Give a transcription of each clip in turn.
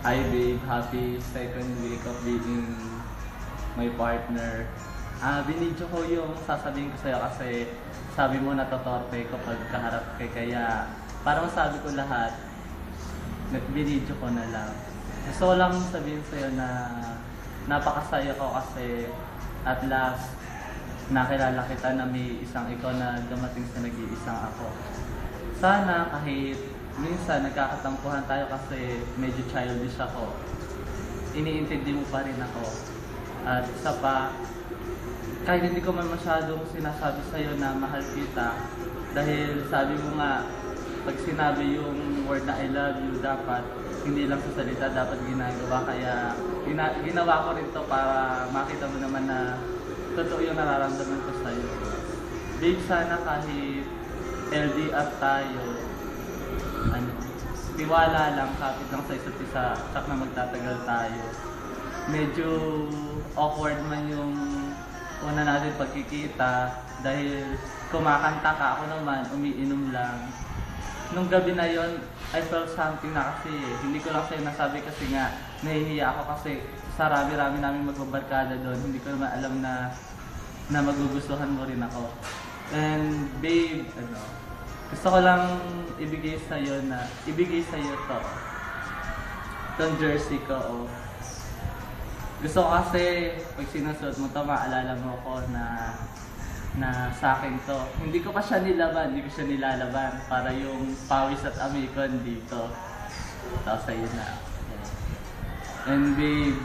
Hi babe, happy second week of being my partner. Binidyo ko yung sasabihin ko sa'yo kasi sabi mo natotorpe ko pag kaharap kay kaya parang sabi ko lahat, binidyo ko na lang. Gusto ko lang sabihin sa'yo na napakasaya ko kasi at last nakilala kita na may isang ikaw na dumating sa nag-iisang ako. Sana kahit minsan nagkakatampuhan tayo kasi medyo childish ako, iniintindi mo pa rin ako. At isa pa, kahit hindi ko man masyadong sinasabi sa'yo na mahal kita, dahil sabi mo nga, pag sinabi yung word na I love you, dapat hindi lang sa salita, dapat ginagawa. Kaya ginawa ko rin to para makita mo naman na totoo yung nararamdaman ko sa'yo. Babe, sana kahit LDR tayo, tiwala lang, kapit lang sa isa't isa, tsak na magtatagal tayo. Medyo awkward man yung una natin pagkikita dahil kumakanta ka, ako naman umiinom lang. Nung gabi na yon, I felt something na kasi hindi ko lang sa'yo nasabi kasi nga nahihiya ako kasi sa rami-rami namin magbabarkada doon, hindi ko naman alam na magugustuhan mo rin ako. And babe, gusto ko lang ibigay sa'yo to. Itong jersey ko, oh. Gusto ko kasi pag sinusuot mo to, maalala mo ko na sa akin to. Hindi ko pa siya nilalaban para yung pawis at amoy ko dito. Ito sa'yo na. And babe,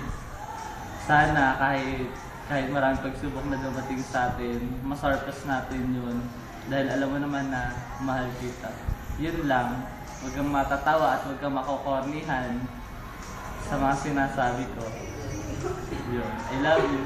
sana kahit maraming pagsubok na dumating sa atin, masurpass natin yun. Dahil alam mo naman na mahal kita. Yun lang, huwag kang matatawa at huwag kang makokornihan sa mga sinasabi ko. Yun, I love you.